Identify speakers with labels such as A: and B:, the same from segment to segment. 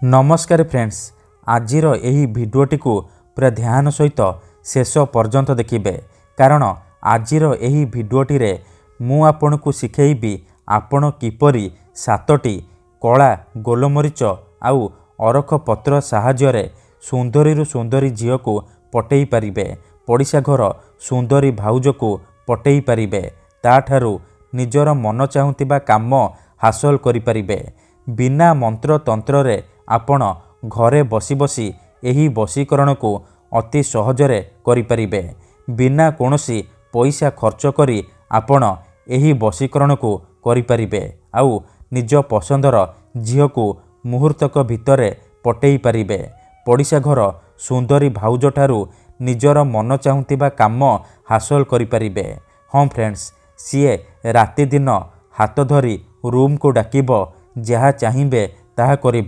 A: नमस्कार फ्रेंड्स, आजिर यही भिडियोटी को पूरा ध्यान सहित शेष पर्यंत देखिए कारण आजिर यही भिडियोटी रे मु आपन को शिखेबी आपण किपरि 7टी कला गोलमरीच आउ अरख पत्र साहाय्य सुंदरी सुंदरी झील को पटई पारिबे, पड़िशा घर सुंदरी भाउज को पटई पारिबे, ताठारु निजर मन चाहुतिबा काम हासिल करि पारिबे। बिना मंत्र तंत्र रे आपण घरे बसी बसी एही वशीकरण को अति सहजरे करि पारिबे। बिना कोनोसी पैसा खर्च करी आपण एही वशीकरण को करि पारिबे आउ निज पसंदर झील को मुहूर्तक भितरे पटई पारिबे। पड़िशा घर सुंदरी भाउज ठारू निजर मन चाहुतिबा काम हासिल करि पारिबे। हाँ फ्रेंड्स, सीए राति दिन हाथ धरी रूम को डाकिब, जहा चाहिए ताहा करिब,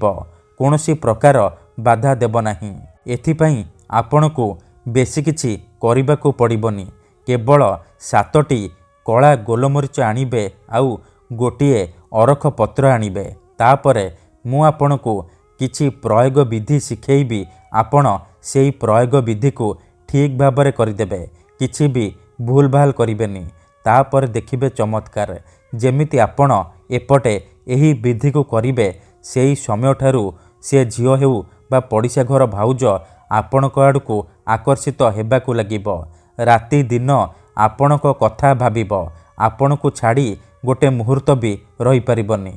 A: कोनोसी प्रकार बाधा देब नाही। एथिपाई आपण को बेसी किछि करिबाकू पड़िबनी, केवल 7टी कला गोलमरीच आनिबे आउ गोटिए अरख पत्र आनिबे। तापरे मु आपण को किछि प्रयोग विधि शिखेबी, आपण सेही प्रयोग विधि को ठीक भाबरे करिदेबे, किछि भी भूल भाल करिबेनी। तापर देखिबे चमत्कार, जेमिति आपण एपटे एही विधि को करिबे, सेही समय ठारू से झील हेउ बा पड़िशा घर भाउज आपणक आड़कू आकर्षित हेबाकू लागिब। राति दिन आपणक कथा भाबिब, आपण को छाड़ी गोटे मुहूर्त भी रही पारिबनी।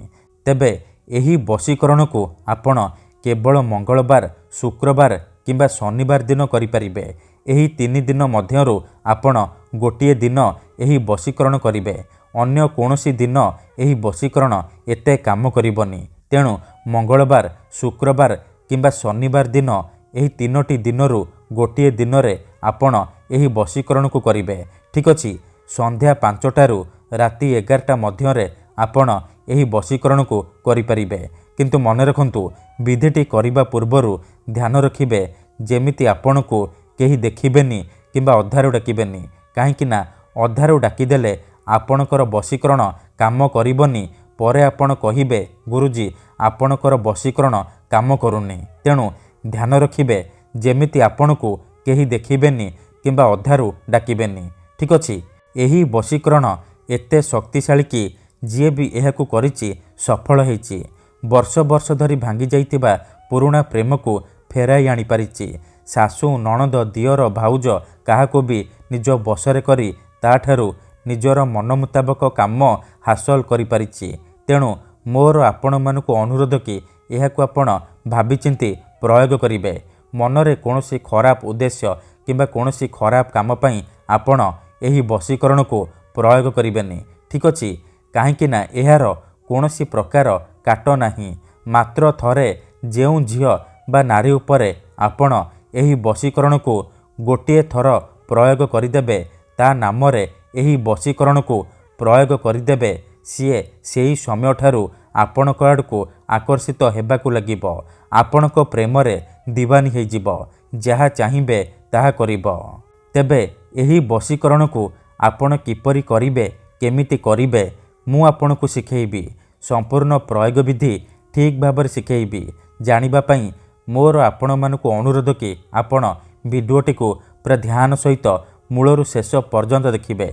A: तेबे एही वशीकरण को आपण केवल मंगलवार, शुक्रवार किंबा शनिवार दिन करि पारिबे। एही 3 दिन मध्यरु आपण गोटिए दिन एही वशीकरण करिबे, अन्य कोनोसी दिन एही वशीकरण एते काम करिबनी। तेणु मंगलवार, शुक्रवार किंबा शनिवार दिन एही 3टी दिनरु गोटिए दिन रे आपण एही वशीकरण को करिबे। ठीक अछि, संध्या 5टारू राति 11टा मध्यरे आपण एही वशीकरण को करि पारिबे। किंतु मन रखंतु, विधिटी करिबा पूर्वरु ध्यान रखिबे जेमिति आपण को केही देखिबेनी किंबा अधारू डाकिबेनी, काहेकि ना अधारू डाकिदेले आपणकर वशीकरण काम करिबनी। परे आपण कहिबे, गुरुजी आपणकर वशीकरण काम करूनी। तेणु ध्यान रखिबे जेमिति आपण को केही देखिबेनी किंबा अधारू डाकिबेनी। ठीक अछि, एही वशीकरण एते शक्तिशाली कि जे भी एहाकू करिछि सफल हेछि। वर्ष वर्ष धरी भांगी जाइतिबा पुराणा प्रेम को फेराई आनी पारिछि। सासू, नणद, दियर, भाउज काहाको भी निज बसरे करी ताठारू निजर मन मुताबक काम हासिल करि पारिछि। तेणु मोर आपण मानकु अनुरोध कि एहाकू आपण भाबिचिंती प्रयोग करिबे। मनरे कोनोसी खराब उद्देश्य किंबा कोनोसी खराब काम पई आपण एही वशीकरण को प्रयोग करिबेनी। ठीक अछि, काहेकि ना एहार कोनोसी प्रकार काट नाही। मात्र थरे जेउ झियो बा नारी उपरे आपण एही वशीकरण को गोटिए थर प्रयोग करिदेबे, ता नामरे एही वशीकरण को प्रयोग करिदेबे, सीए सेही समय ठारू आपणक आड़कू आकर्षित हेबाकू लागिब। आपणक प्रेम रे दीवानी हेजिब, जहा चाहिए ताहा करिब। तेबे एही वशीकरण को आपण किपरि करिबे, केमिति करिबे, मु आपणकू शिखेबी। संपूर्ण प्रयोग विधि ठीक भाबरे शिखेबी। जानिबा पई मोर आपण मानकू अनुरोध कि आपण भिडियोटी को पूरा ध्यान सहित मूलरू शेष पर्यंत देखिबे,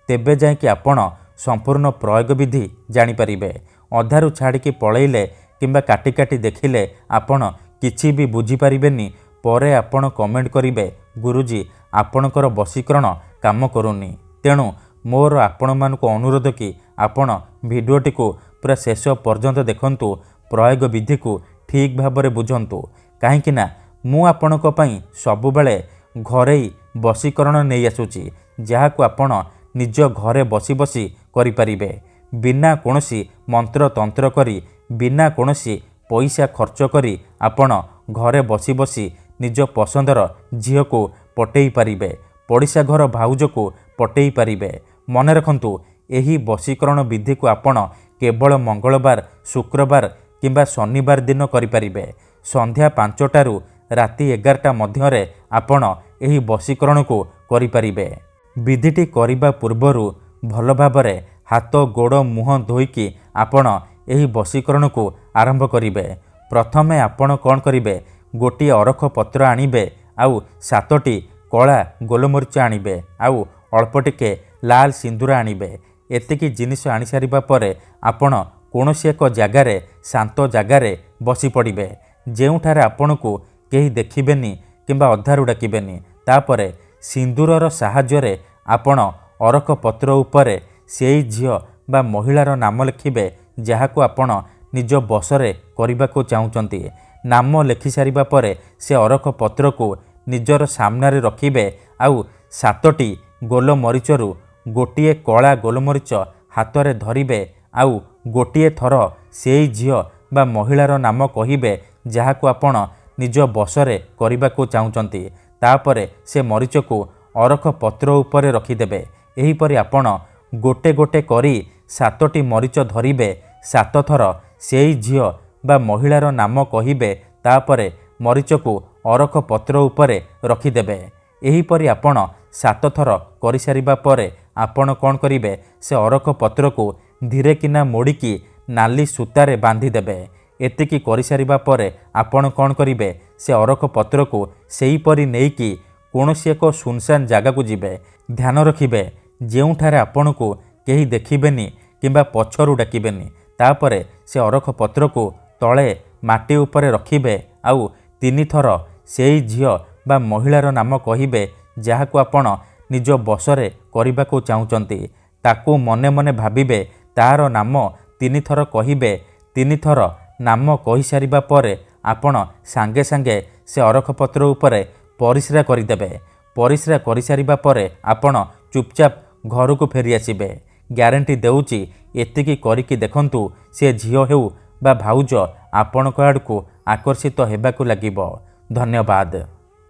A: तेबे जाय कि आपण संपूर्ण प्रयोग विधि जानि परिबे। अधारू छाड़िकी पळैले किंबा काटी काटी देखिले आपण किछि भी बुझी पारिबेनी। परे आपण कमेंट करिबे, गुरुजी आपणकर वशीकरण काम करूनी। तेणु मोर आपण मानकू अनुरोध कि आपण भिडियोटी को पूरा शेष पर्यंत देखंतु, प्रयोग विधि को ठीक भाबरे बुझंतु, काहेकि ना मु आपणक पई सबुबेले घरे वशीकरण नै आसुची, जहाकू आपण निज घरे बसी बसी करि पारिबे। बिना कोनोसी मंत्र तंत्र करी, बिना कोनोसी पैसा खर्च करी आपण घरे बसी बसी निज पसंदर झील को पटई पारिबे, पड़िशा घर भाउज को पटई पारिबे। मन रखंतु, एही वशीकरण विधि को आपण केवल मंगलवार, शुक्रवार किंबा शनिवार दिन करि पारिबे। संध्या 5टारू राति 11टा मध्यरे आपण एही वशीकरण को करि पारिबे। विधिटी करिबा पूर्वरु भल भाबरे हाथ गोड़ मुह धोईकी आपण एही वशीकरण को आरंभ करिबे। प्रथमे आपण कौन करेंगे गोटे अरख पत्र आणबे आउ 7टी कला गोलमरीच आणबे आउ अल्प टिके लाल सिंदूर आणबे। एतिकी जिनिस आनी सारिबा परे आपण कौनसी एक जगार शांत जगार बसी पड़े जोठारे आपण को केही देखिबेनी किंबा अधारू डाकिबेनी। तापरे सिंदूरर साहाय्य आपण अरख पत्र उपरे सेई झियो बा महिलार नाम लिखिबे जहाको आपण निज बसरे करने को चाहूँगी। नाम लिखि सारिबा परे से अरख पत्र को निजर सामने रखिबे आउ 7टी गोलमरीचरू गोटे कला गोलमरीच हाथ में धरिबे आउ गोटे थर सेई झियो बा महिलार नाम कहिबे जहाको आपण निज बसरे करने को चाहूँगी। तापरे से मरीच को अरख पत्र उपरे रखिदेबे। एहीपरि आपण गोटे गोटे करी 7टी मरीच धरिबे 7 थर सेई झियो बा महिलार नाम कहिबे तापरे मरीच को अरख पत्र उपरे रखिदेबे। एहीपरि आपण 7 थर करि सारिबा परे आपण कौन करिवे से अरख पत्र को धीरे किना मोड़िकी नाली सूतारे बांधी देबे। एतिकी करि सारिबा परे आपण कौन करिवे से अरख पत्र को सेही परि नेइकी कौनसी एक सुनसान जगह को जिबे। ध्यान रखिबे जेउठारे आपण को केही देखिबेनी किंबा पछरु डाकिबेनी। तापरे से अरख पत्र को तले माटी उपरे रखिबे आउ 3 थर सेई झियो बा महिलार नाम कहिबे जहाको आपण निज बसरे करने को चाहूँगी। ताकू मने मने भाविबे तार नाम 3 थर कहिबे। 3 थर नाम कहि सारिबा परे आपण सांगे सांगे से अरख पत्र उपरे परिस्रा करिदेबे। परिस्रा करि सारिबा परे आपण चुपचाप घर को फेरी आसिबे। ग्यारंटी देउची एतिकी करिकी देखंतु से झियो हेउ बा भाउज आपणक आड़कू आकर्षित हेबाकू लागिबो। धन्यवाद।